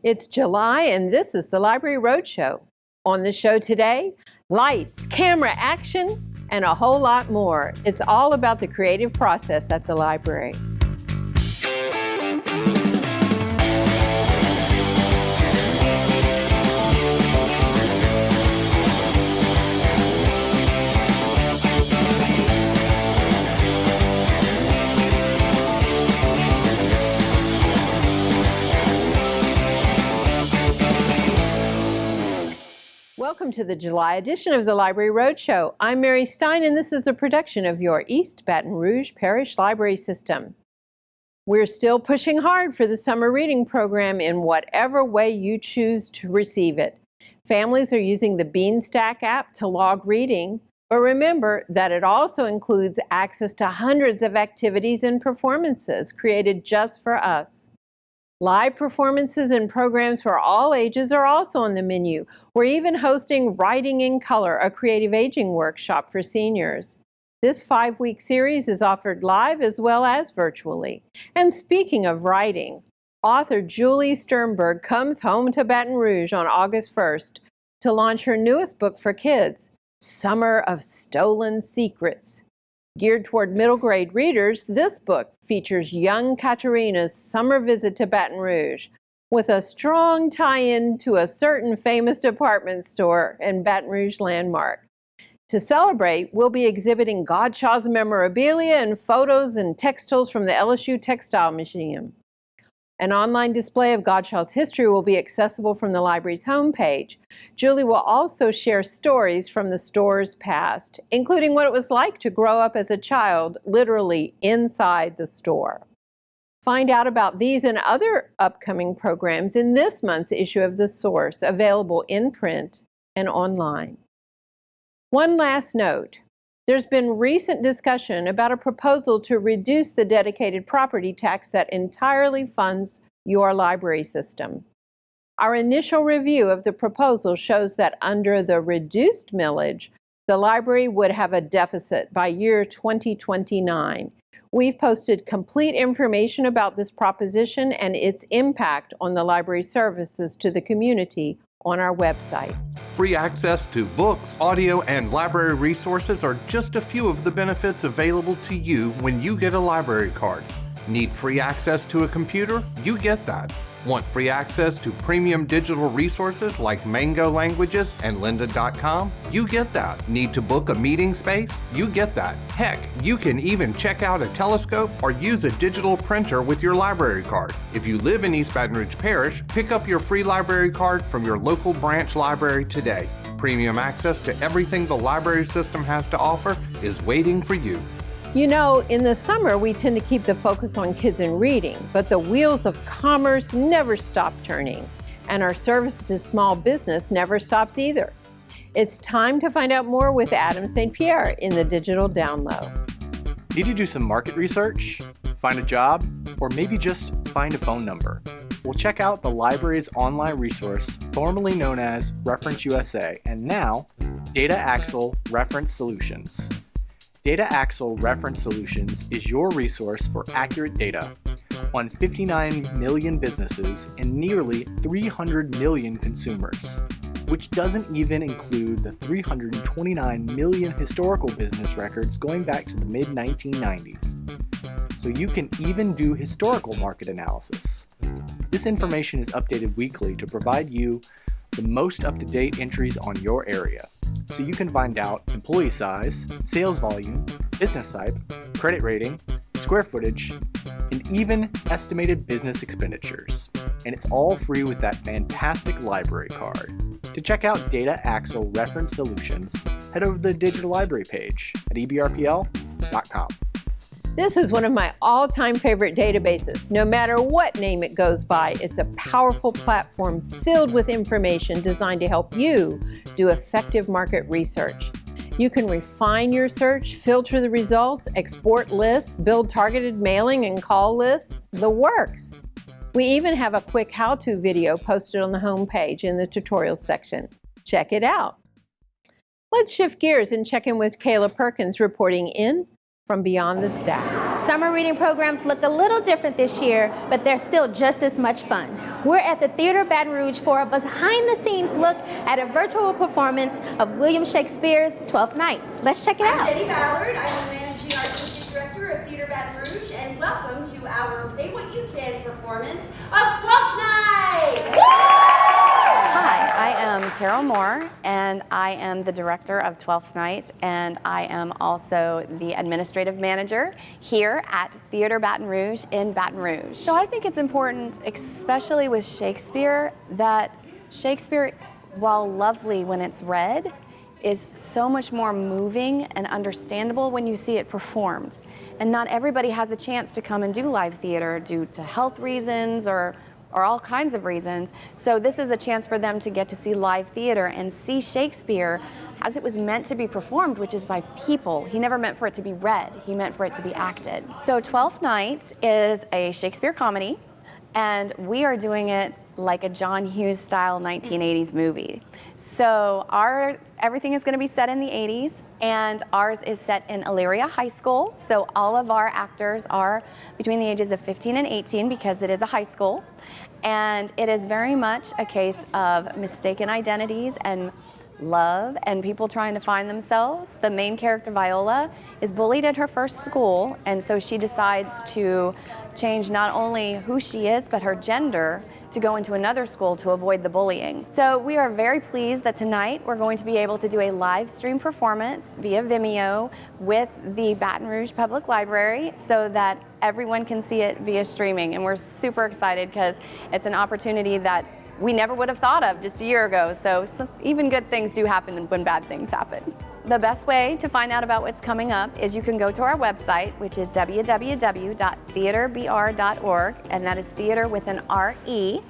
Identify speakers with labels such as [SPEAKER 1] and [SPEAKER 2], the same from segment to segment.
[SPEAKER 1] It's July, and this is the Library Roadshow. On the show today, lights, camera, action, and a whole lot more. It's all about the creative process at the library. Welcome to the July edition of the Library Roadshow. I'm Mary Stein, and this is a production of your East Baton Rouge Parish Library System. We're still pushing hard for the summer reading program in whatever way you choose to receive it. Families are using the Beanstack app to log reading, but remember that it also includes access to hundreds of activities and performances created just for us. Live performances and programs for all ages are also on the menu. We're even hosting Writing in Color, a creative aging workshop for seniors. This 5-week series is offered live as well as virtually. And speaking of writing, author Julie Sternberg comes home to Baton Rouge on August 1st to launch her newest book for kids, Summer of Stolen Secrets. Geared toward middle grade readers, this book features young Katarina's summer visit to Baton Rouge with a strong tie-in to a certain famous department store and Baton Rouge landmark. To celebrate, we'll be exhibiting Godchaux's memorabilia and photos and textiles from the LSU Textile Museum. An online display of Godchaux's history will be accessible from the library's homepage. Julie will also share stories from the store's past, including what it was like to grow up as a child, literally inside the store. Find out about these and other upcoming programs in this month's issue of The Source, available in print and online. One last note. There's been recent discussion about a proposal to reduce the dedicated property tax that entirely funds your library system. Our initial review of the proposal shows that under the reduced millage, the library would have a deficit by year 2029. We've posted complete information about this proposition and its impact on the library services to the community on our website.
[SPEAKER 2] Free access to books, audio, and library resources are just a few of the benefits available to you when you get a library card. Need free access to a computer? You get that. Want free access to premium digital resources like Mango Languages and lynda.com? You get that. Need to book a meeting space? You get that. Heck, you can even check out a telescope or use a digital printer with your library card. If you live in East Baton Rouge Parish, pick up your free library card from your local branch library today. Premium access to everything the library system has to offer is waiting for you.
[SPEAKER 1] You know, in the summer, we tend to keep the focus on kids and reading, but the wheels of commerce never stop turning, and our service to small business never stops either. It's time to find out more with Adam St. Pierre in the Digital Download.
[SPEAKER 3] Need to do some market research, find a job, or maybe just find a phone number? Well, check out the library's online resource, formerly known as Reference USA, and now Data Axle Reference Solutions. Data Axle Reference Solutions is your resource for accurate data on 59 million businesses and nearly 300 million consumers, which doesn't even include the 329 million historical business records going back to the mid-1990s. So you can even do historical market analysis. This information is updated weekly to provide you the most up-to-date entries on your area, so you can find out employee size, sales volume, business type, credit rating, square footage, and even estimated business expenditures. And it's all free with that fantastic library card. To check out Data Axle Reference Solutions, head over to the digital library page at ebrpl.com.
[SPEAKER 1] This is one of my all-time favorite databases. No matter what name it goes by, it's a powerful platform filled with information designed to help you do effective market research. You can refine your search, filter the results, export lists, build targeted mailing and call lists, the works. We even have a quick how-to video posted on the homepage in the tutorials section. Check it out. Let's shift gears and check in with Kayla Perkins reporting in from beyond the stack.
[SPEAKER 4] Summer reading programs look a little different this year, but they're still just as much fun. We're at the Theater Baton Rouge for a behind-the-scenes look at a virtual performance of William Shakespeare's Twelfth Night. Let's check it out.
[SPEAKER 5] I'm Jenny Ballard. I'm the Managing Artistic Director of Theater Baton Rouge, and welcome to our Pay What You Can performance of Twelfth Night!
[SPEAKER 6] Hi, I am Carol Moore, and I am the director of Twelfth Night, and I am also the administrative manager here at Theater Baton Rouge in Baton Rouge. So I think it's important, especially with Shakespeare, that Shakespeare, while lovely when it's read, is so much more moving and understandable when you see it performed. And not everybody has a chance to come and do live theater due to health reasons or all kinds of reasons. So this is a chance for them to get to see live theater and see Shakespeare as it was meant to be performed, which is by people. He never meant for it to be read, he meant for it to be acted. So Twelfth Night is a Shakespeare comedy, and we are doing it like a John Hughes style 1980s movie. So everything is gonna be set in the 80s, and ours is set in Elyria High School. So all of our actors are between the ages of 15 and 18 because it is a high school. And it is very much a case of mistaken identities and love and people trying to find themselves. The main character, Viola, is bullied at her first school, and so she decides to change not only who she is, but her gender to go into another school to avoid the bullying. So we are very pleased that tonight we're going to be able to do a live stream performance via Vimeo with the Baton Rouge Public Library so that everyone can see it via streaming. And we're super excited because it's an opportunity that we never would have thought of just a year ago. So even good things do happen when bad things happen. The best way to find out about what's coming up is you can go to our website, which is www.theaterbr.org, and that is theater with an R-E.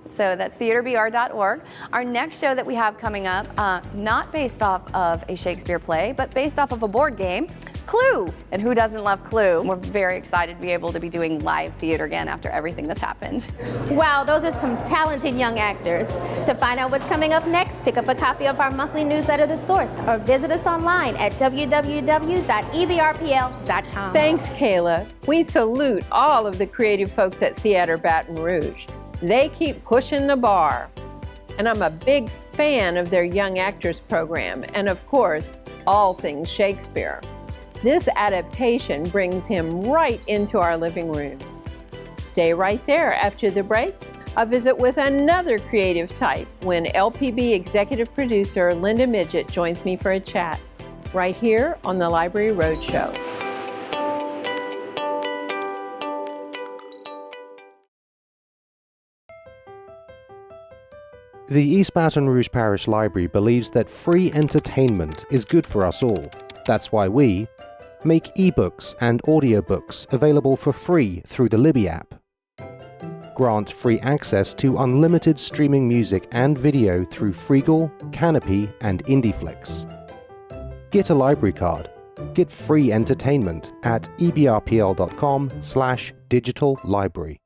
[SPEAKER 6] So that's theaterbr.org. Our next show that we have coming up, not based off of a Shakespeare play, but based off of a board game, Clue. And who doesn't love Clue? We're very excited to be able to be doing live theater again after everything that's happened.
[SPEAKER 4] Wow, those are some talented young actors. To find out what's coming up next, pick up a copy of our monthly newsletter, The Source, or visit us online at www.ebrpl.com.
[SPEAKER 1] Thanks, Kayla. We salute all of the creative folks at Theater Baton Rouge. They keep pushing the bar. And I'm a big fan of their Young Actors program and, of course, all things Shakespeare. This adaptation brings him right into our living rooms. Stay right there after the break. I'll visit with another creative type when LPB executive producer Linda Midgett joins me for a chat right here on the Library Roadshow.
[SPEAKER 7] The East Baton Rouge Parish Library believes that free entertainment is good for us all. That's why we make ebooks and audiobooks available for free through the Libby app. Grant free access to unlimited streaming music and video through Freegal, Canopy, and IndieFlix. Get a library card. Get free entertainment at ebrpl.com/digital library.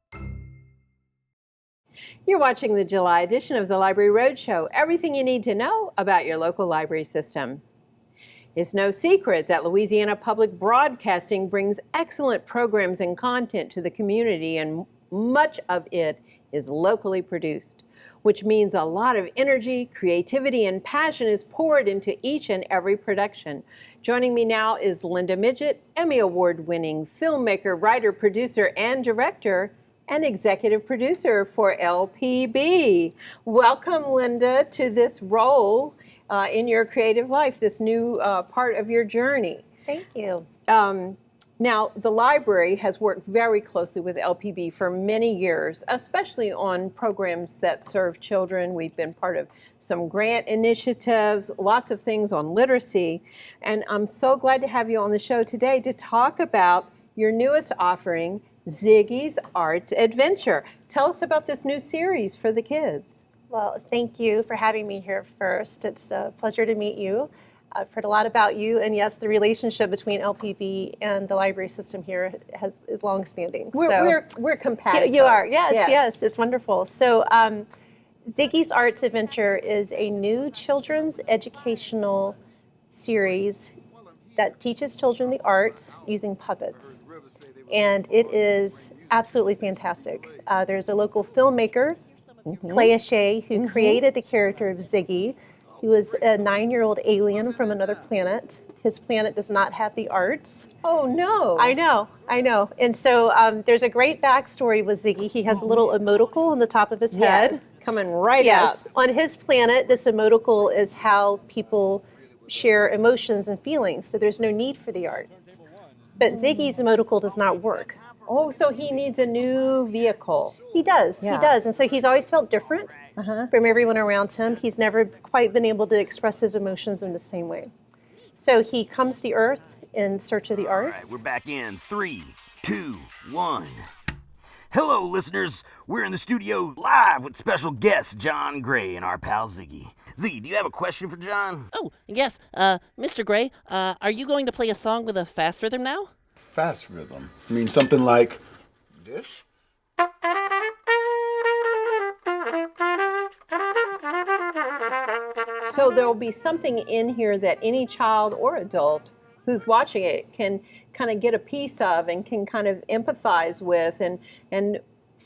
[SPEAKER 1] You're watching the July edition of the Library Roadshow. Everything you need to know about your local library system. It's no secret that Louisiana Public Broadcasting brings excellent programs and content to the community, and much of it is locally produced, which means a lot of energy, creativity, and passion is poured into each and every production. Joining me now is Linda Midgett, Emmy Award-winning filmmaker, writer, producer, and director, and executive producer for LPB. Welcome, Linda, to this role in your creative life, this new part of your journey.
[SPEAKER 8] Thank you.
[SPEAKER 1] Now, the library has worked very closely with LPB for many years, especially on programs that serve children. We've been part of some grant initiatives, lots of things on literacy, and I'm so glad to have you on the show today to talk about your newest offering, Ziggy's Arts Adventure. Tell us about this new series for the kids.
[SPEAKER 8] Well, thank you for having me here first. It's a pleasure to meet you. I've heard a lot about you, and yes, the relationship between LPB and the library system here is long-standing.
[SPEAKER 1] We're compatible.
[SPEAKER 8] You are, yes, it's wonderful. So Ziggy's Arts Adventure is a new children's educational series that teaches children the arts using puppets. And it is absolutely fantastic. There's a local filmmaker, Clay Shea, who created the character of Ziggy, who is a 9-year-old alien from another planet. His planet does not have the arts.
[SPEAKER 1] Oh, no.
[SPEAKER 8] I know. And so there's a great backstory with Ziggy. He has a little emotical on the top of his head.
[SPEAKER 1] Yes, coming right
[SPEAKER 8] Yes.
[SPEAKER 1] out.
[SPEAKER 8] On his planet, this emotical is how people share emotions and feelings, so there's no need for the art. But Ziggy's emotical does not work.
[SPEAKER 1] Oh, so he needs a new vehicle.
[SPEAKER 8] He does. And so he's always felt different from everyone around him. He's never quite been able to express his emotions in the same way. So he comes to Earth in search of the arts.
[SPEAKER 9] All right, we're back in 3, 2, 1. Hello, listeners. We're in the studio live with special guest John Gray and our pal Ziggy. Ziggy, do you have a question for John?
[SPEAKER 10] Oh, yes. Mr. Gray, are you going to play a song with a fast rhythm now?
[SPEAKER 11] Fast rhythm? I mean something like this?
[SPEAKER 1] So there'll be something in here that any child or adult who's watching it can kind of get a piece of and can kind of empathize with and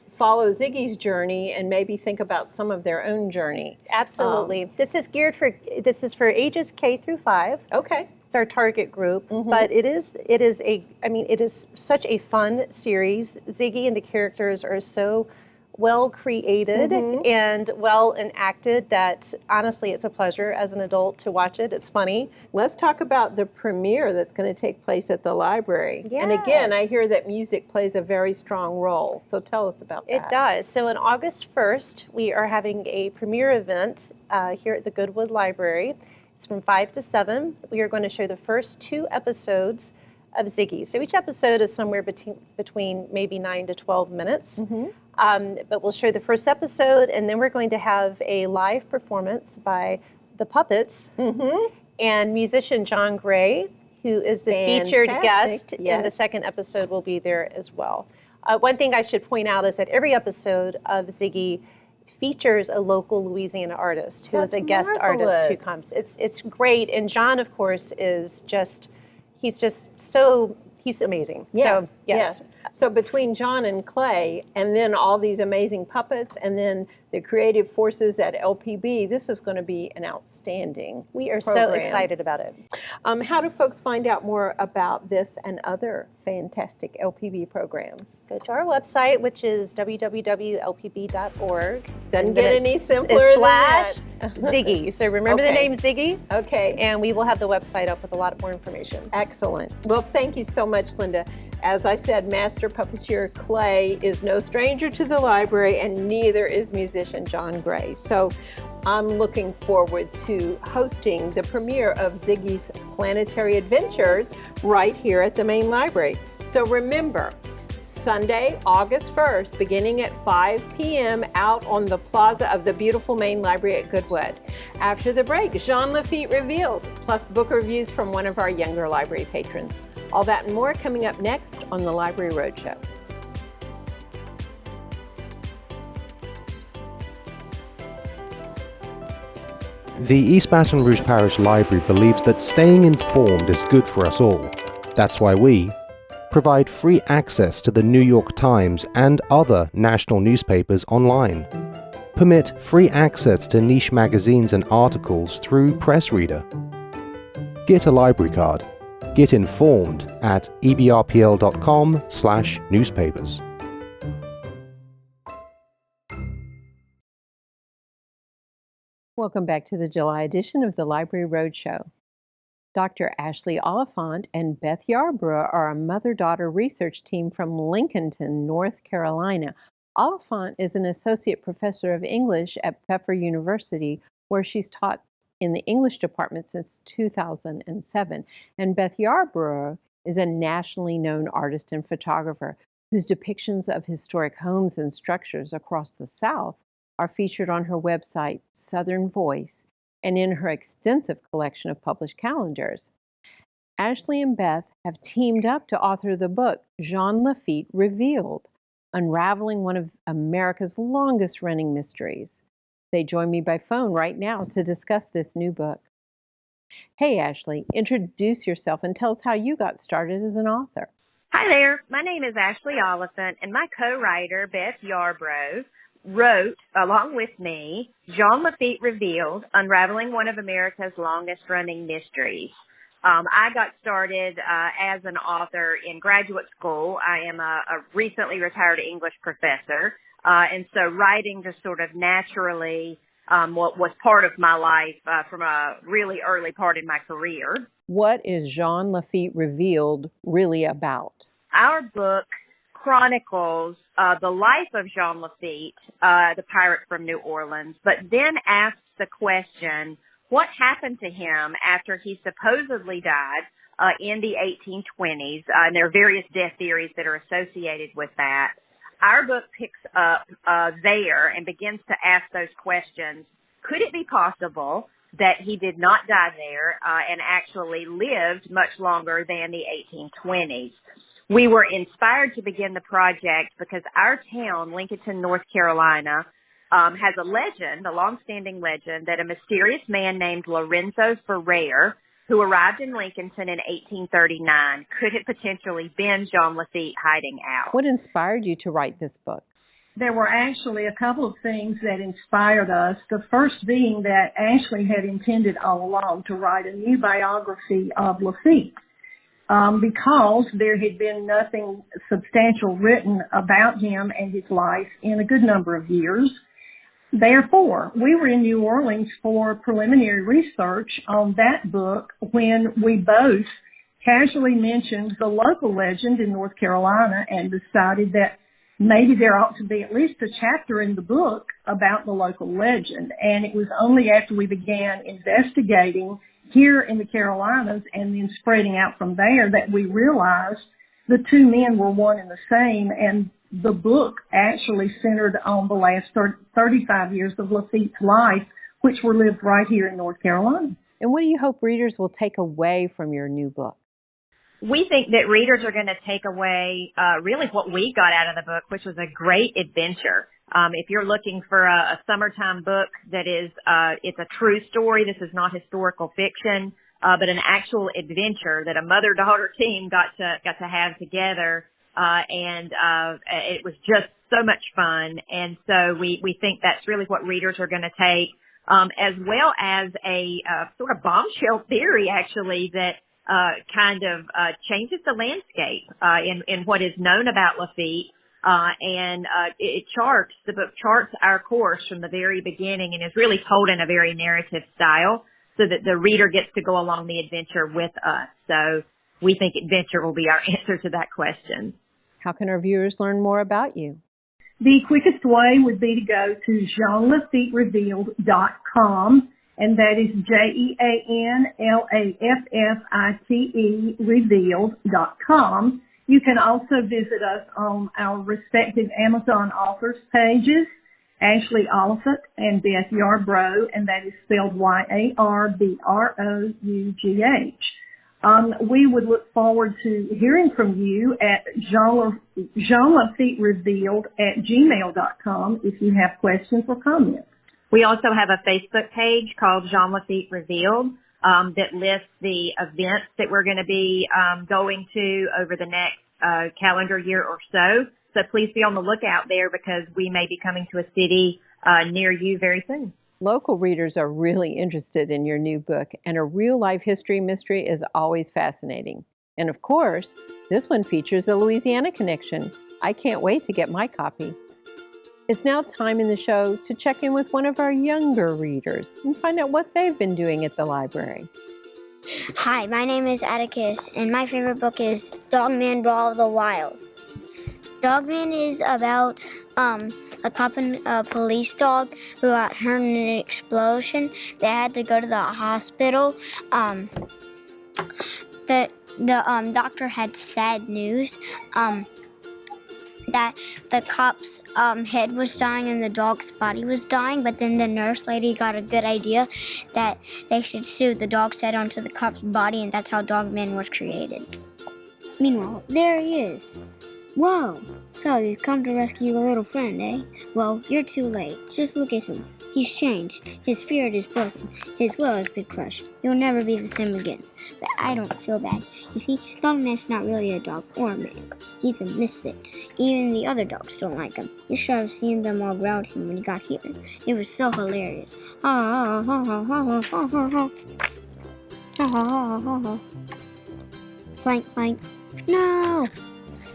[SPEAKER 1] follow Ziggy's journey and maybe think about some of their own journey.
[SPEAKER 8] Absolutely. This is for ages K through 5.
[SPEAKER 1] Okay.
[SPEAKER 8] It's our target group, but it is such a fun series. Ziggy and the characters are so well created and well enacted that honestly it's a pleasure as an adult to watch it. It's funny.
[SPEAKER 1] Let's talk about the premiere that's going to take place at the library.
[SPEAKER 8] Yeah.
[SPEAKER 1] And again, I hear that music plays a very strong role. So tell us about that.
[SPEAKER 8] It does. So on August 1st, we are having a premiere event here at the Goodwood Library. It's from 5 to 7. We are going to show the first 2 episodes of Ziggy. So each episode is somewhere between maybe 9 to 12 minutes. But we'll show the first episode, and then we're going to have a live performance by the puppets and musician John Gray, who is the featured guest in the second episode, will be there as well. One thing I should point out is that every episode of Ziggy features a local Louisiana artist who is a guest artist who comes. It's great, and John, of course, is he's amazing.
[SPEAKER 1] Yes.
[SPEAKER 8] So, yes.
[SPEAKER 1] So between John and Clay, and then all these amazing puppets, and then the creative forces at LPB, this is going to be an outstanding
[SPEAKER 8] We are
[SPEAKER 1] program.
[SPEAKER 8] so excited about it.
[SPEAKER 1] How do folks find out more about this and other fantastic LPB programs?
[SPEAKER 8] Go to our website, which is www.lpb.org.
[SPEAKER 1] Doesn't get any simpler than that.
[SPEAKER 8] Ziggy. So remember the name Ziggy,
[SPEAKER 1] Okay.
[SPEAKER 8] and we will have the website up with a lot more information.
[SPEAKER 1] Excellent. Well, thank you so much, Linda. As I said, master puppeteer Clay is no stranger to the library, and neither is musician John Gray. So I'm looking forward to hosting the premiere of Ziggy's Planetary Adventures right here at the main library. So remember, Sunday, August 1st, beginning at 5 p.m. out on the plaza of the beautiful main library at Goodwood. After the break, Jean Lafitte Revealed, plus book reviews from one of our younger library patrons. All that and more coming up next on the Library Roadshow.
[SPEAKER 7] The East Baton Rouge Parish Library believes that staying informed is good for us all. That's why we provide free access to the New York Times and other national newspapers online. Permit free access to niche magazines and articles through PressReader. Get a library card. Get informed at ebrpl.com/newspapers.
[SPEAKER 1] Welcome back to the July edition of the Library Roadshow. Dr. Ashley Oliphant and Beth Yarborough are a mother-daughter research team from Lincolnton, North Carolina. Oliphant is an associate professor of English at Pfeffer University, where she's taught in the English department since 2007. And Beth Yarborough is a nationally known artist and photographer whose depictions of historic homes and structures across the South are featured on her website, Southern Voice, and in her extensive collection of published calendars. Ashley and Beth have teamed up to author the book, Jean Lafitte Revealed, unraveling one of America's longest-running mysteries. They join me by phone right now to discuss this new book. Hey, Ashley, introduce yourself and tell us how you got started as an author.
[SPEAKER 12] Hi there. My name is Ashley Oliphant, and my co-writer, Beth Yarbrough, wrote, along with me, Jean Lafitte Revealed, Unraveling One of America's Longest-Running Mysteries. I got started as an author in graduate school. I am a recently retired English professor, and so writing just sort of naturally what was part of my life from a really early part in my career.
[SPEAKER 1] What is Jean Lafitte Revealed really about?
[SPEAKER 12] Our book chronicles the life of Jean Lafitte, the pirate from New Orleans, but then asks the question, what happened to him after he supposedly died in the 1820s? And there are various death theories that are associated with that. Our book picks up there and begins to ask those questions. Could it be possible that he did not die there and actually lived much longer than the 1820s? We were inspired to begin the project because our town, Lincolnton, North Carolina, has a legend, a long-standing legend, that a mysterious man named Lorenzo Ferrer, who arrived in Lincolnton in 1839, could have potentially been Jean Lafitte hiding out.
[SPEAKER 1] What inspired you to write this book?
[SPEAKER 13] There were actually a couple of things that inspired us. The first being that Ashley had intended all along to write a new biography of Lafitte. Because there had been nothing substantial written about him and his life in a good number of years. Therefore, we were in New Orleans for preliminary research on that book when we both casually mentioned the local legend in North Carolina and decided that maybe there ought to be at least a chapter in the book about the local legend. And it was only after we began investigating here in the Carolinas and then spreading out from there that we realized the two men were one and the same, and the book actually centered on the last 35 years of Lafitte's life, which were lived right here in North Carolina.
[SPEAKER 1] And what do you hope readers will take away from your new book?
[SPEAKER 12] We think that readers are going to take away really what we got out of the book, which was a great adventure. If you're looking for a summertime book that is, it's a true story, this is not historical fiction, but an actual adventure that a mother-daughter team got to have together. And it was just so much fun. And so we think that's really what readers are going to take, as well as a sort of bombshell theory, actually, that kind of changes the landscape in what is known about Lafitte. And the book charts our course from the very beginning and is really told in a very narrative style so that the reader gets to go along the adventure with us. So we think adventure will be our answer to that question.
[SPEAKER 1] How can our viewers learn more about you?
[SPEAKER 13] The quickest way would be to go to JeanLafitteRevealed.com, and that is JeanLaffite Revealed.com. You can also visit us on our respective Amazon authors pages, Ashley Oliphant and Beth Yarbrough, and that is spelled Yarbrough. We would look forward to hearing from you at JeanLaffitteRevealed@gmail.com if you have questions or comments.
[SPEAKER 12] We also have a Facebook page called Jean Lafitte Revealed that lists the events that we're going to be going to over the next calendar year or so. So please be on the lookout there because we may be coming to a city near you very soon.
[SPEAKER 1] Local readers are really interested in your new book, and a real-life history mystery is always fascinating. And of course, this one features a Louisiana connection. I can't wait to get my copy. It's now time in the show to check in with one of our younger readers and find out what they've been doing at the library.
[SPEAKER 14] Hi, my name is Atticus, and my favorite book is Dogman Brawl of the Wild. Dogman is about a cop and a police dog who got hurt in an explosion. They had to go to the hospital. The doctor had sad news that the cop's head was dying and the dog's body was dying, but then the nurse lady got a good idea that they should sew the dog's head onto the cop's body, and that's how Dogman was created. Meanwhile, there he is. Whoa! So you've come to rescue your little friend, eh? Well, you're too late. Just look at him. He's changed. His spirit is broken. His will has been crushed. He'll never be the same again. But I don't feel bad. You see, Dogman's not really a dog or a man. He's a misfit. Even the other dogs don't like him. You should have seen them all growl at him when he got here. It was so hilarious. Ha ha ha ha ha ha ha ha. Ha ha ha ha ha. Plank, plank. No!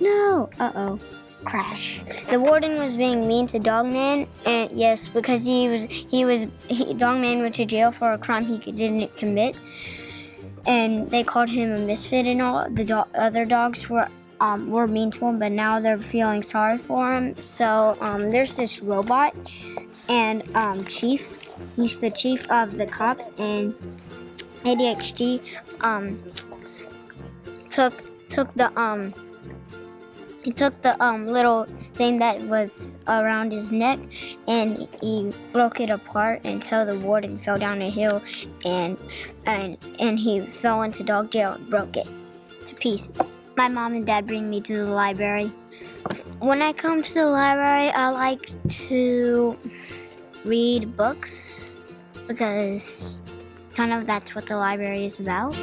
[SPEAKER 14] No! Uh-oh. Crash. The warden was being mean to Dogman, and yes, because Dogman went to jail for a crime he didn't commit, and they called him a misfit and all. The other dogs were mean to him, but now they're feeling sorry for him. So there's this robot, and Chief, he's the chief of the cops, and ADHD He took the little thing that was around his neck and he broke it apart, and so the warden fell down a hill and he fell into dog jail and broke it to pieces. My mom and dad bring me to the library. When I come to the library, I like to read books because kind of that's what the library is about.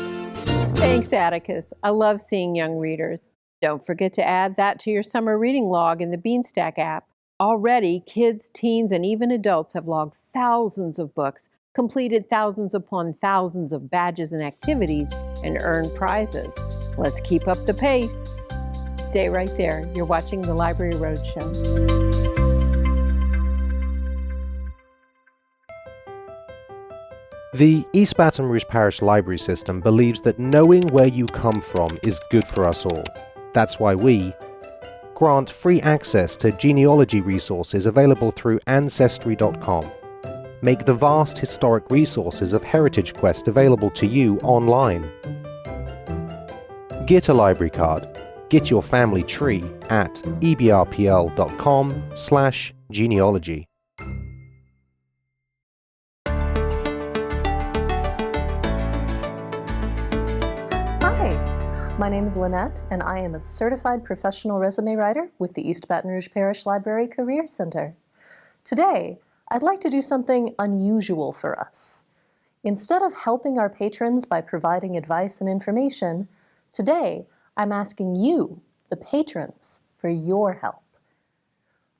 [SPEAKER 1] Thanks, Atticus. I love seeing young readers. Don't forget to add that to your summer reading log in the Beanstack app. Already, kids, teens, and even adults have logged thousands of books, completed thousands upon thousands of badges and activities, and earned prizes. Let's keep up the pace. Stay right there. You're watching the Library Roadshow.
[SPEAKER 7] The East Baton Rouge Parish Library System believes that knowing where you come from is good for us all. That's why we grant free access to genealogy resources available through Ancestry.com, make the vast historic resources of Heritage Quest available to you online. Get a library card. Get your family tree at ebrpl.com/genealogy.
[SPEAKER 15] My name is Lynette, and I am a certified professional resume writer with the East Baton Rouge Parish Library Career Center. Today, I'd like to do something unusual for us. Instead of helping our patrons by providing advice and information, today I'm asking you, the patrons, for your help.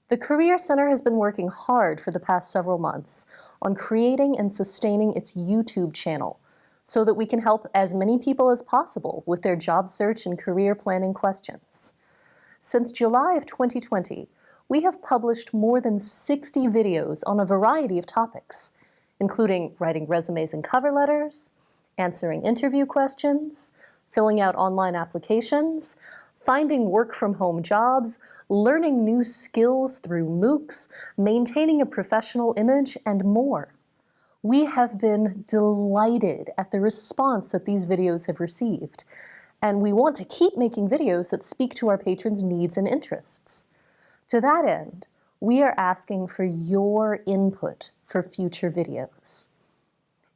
[SPEAKER 15] The Career Center has been working hard for the past several months on creating and sustaining its YouTube channel, so that we can help as many people as possible with their job search and career planning questions. Since July of 2020, we have published more than 60 videos on a variety of topics, including writing resumes and cover letters, answering interview questions, filling out online applications, finding work-from-home jobs, learning new skills through MOOCs, maintaining a professional image, and more. We have been delighted at the response that these videos have received, and we want to keep making videos that speak to our patrons' needs and interests. To that end, we are asking for your input for future videos.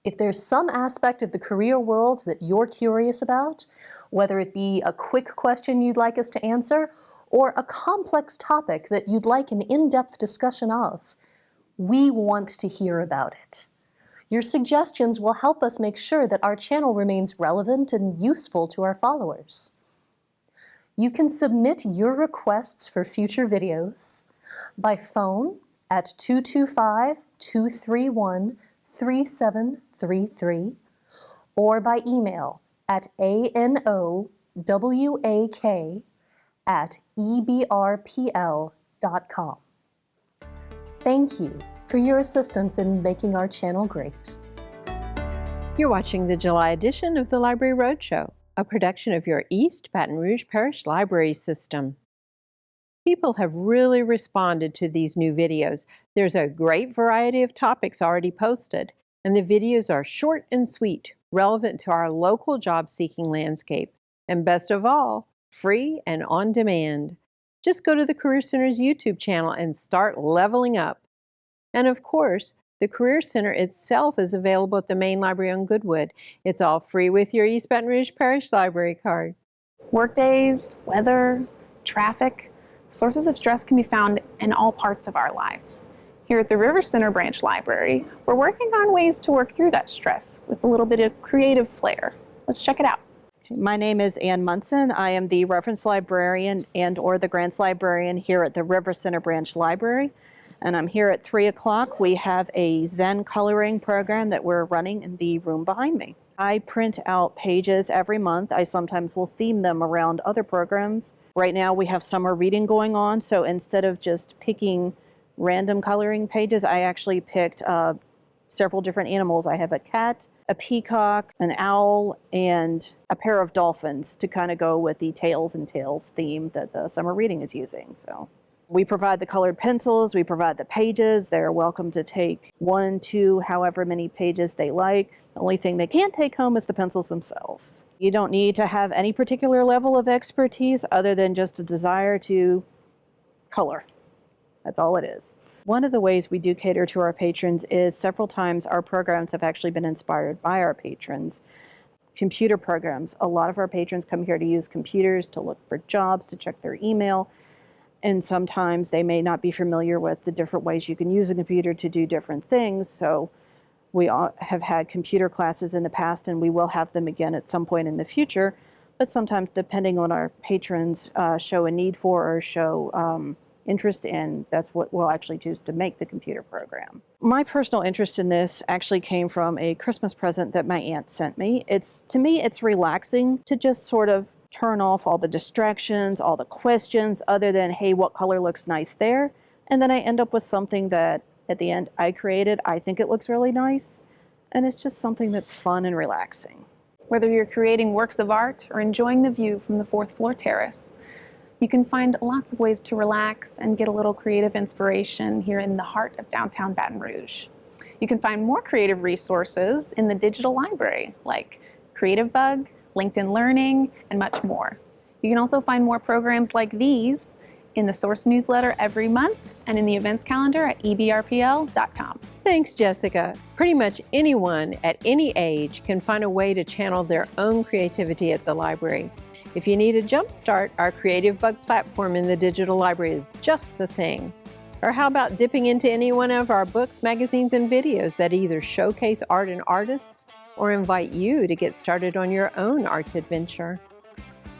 [SPEAKER 15] If there's some aspect of the career world that you're curious about, whether it be a quick question you'd like us to answer, or a complex topic that you'd like an in-depth discussion of, we want to hear about it. Your suggestions will help us make sure that our channel remains relevant and useful to our followers. You can submit your requests for future videos by phone at 225-231-3733 or by email at anowak@ebrpl.com. Thank you for your assistance in making our channel great.
[SPEAKER 1] You're watching the July edition of the Library Roadshow, a production of your East Baton Rouge Parish Library System. People have really responded to these new videos. There's a great variety of topics already posted, and the videos are short and sweet, relevant to our local job-seeking landscape, and best of all, free and on demand. Just go to the Career Center's YouTube channel and start leveling up. And of course, the Career Center itself is available at the main library on Goodwood. It's all free with your East Baton Rouge Parish Library card.
[SPEAKER 16] Workdays, weather, traffic, sources of stress can be found in all parts of our lives. Here at the River Center Branch Library, we're working on ways to work through that stress with a little bit of creative flair. Let's check it out.
[SPEAKER 17] My name is Ann Munson. I am the reference librarian and/or the grants librarian here at the River Center Branch Library. And I'm here at 3 o'clock. We have a Zen coloring program that we're running in the room behind me. I print out pages every month. I sometimes will theme them around other programs. Right now we have summer reading going on, so instead of just picking random coloring pages, I actually picked several different animals. I have a cat, a peacock, an owl, and a pair of dolphins to kind of go with the Tails and Tales theme that the summer reading is using. So we provide the colored pencils, we provide the pages. They're welcome to take 1, 2, however many pages they like. The only thing they can't take home is the pencils themselves. You don't need to have any particular level of expertise other than just a desire to color. That's all it is. One of the ways we do cater to our patrons is several times our programs have actually been inspired by our patrons. Computer programs. A lot of our patrons come here to use computers, to look for jobs, to check their email. And sometimes they may not be familiar with the different ways you can use a computer to do different things. So we all have had computer classes in the past, and we will have them again at some point in the future. But sometimes, depending on our patrons show a need for or show interest in, that's what we'll actually choose to make the computer program. My personal interest in this actually came from a Christmas present that my aunt sent me. To me, it's relaxing to just sort of turn off all the distractions, all the questions, other than, hey, what color looks nice there? And then I end up with something that at the end I created. I think it looks really nice. And it's just something that's fun and relaxing.
[SPEAKER 16] Whether you're creating works of art or enjoying the view from the 4th floor terrace, you can find lots of ways to relax and get a little creative inspiration here in the heart of downtown Baton Rouge. You can find more creative resources in the digital library, like Creative Bug, LinkedIn Learning, and much more. You can also find more programs like these in the Source newsletter every month and in the events calendar at ebrpl.com.
[SPEAKER 1] Thanks, Jessica. Pretty much anyone at any age can find a way to channel their own creativity at the library. If you need a jump start, our Creative Bug platform in the digital library is just the thing. Or how about dipping into any one of our books, magazines, and videos that either showcase art and artists or invite you to get started on your own arts adventure.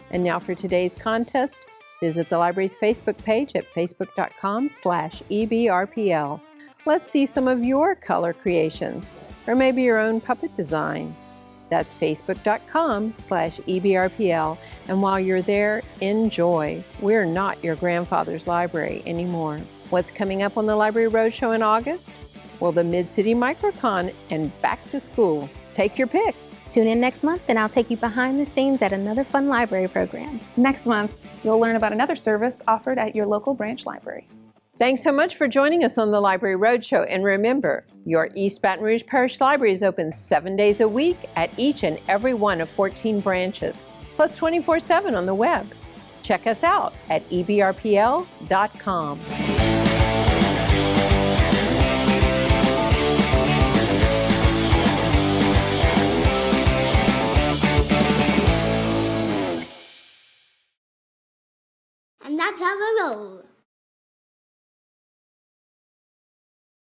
[SPEAKER 1] And now for today's contest, visit the library's Facebook page at facebook.com/ebrpl. Let's see some of your color creations, or maybe your own puppet design. That's facebook.com/ebrpl. And while you're there, enjoy. We're not your grandfather's library anymore. What's coming up on the Library Roadshow in August? Well, the Mid-City Microcon and back to school. Take your pick.
[SPEAKER 4] Tune in next month and I'll take you behind the scenes at another fun library program.
[SPEAKER 16] Next month, you'll learn about another service offered at your local branch library.
[SPEAKER 1] Thanks so much for joining us on the Library Roadshow. And remember, your East Baton Rouge Parish Library is open 7 days a week at each and every one of 14 branches, plus 24/7 on the web. Check us out at ebrpl.com.
[SPEAKER 14] And that's how it goes.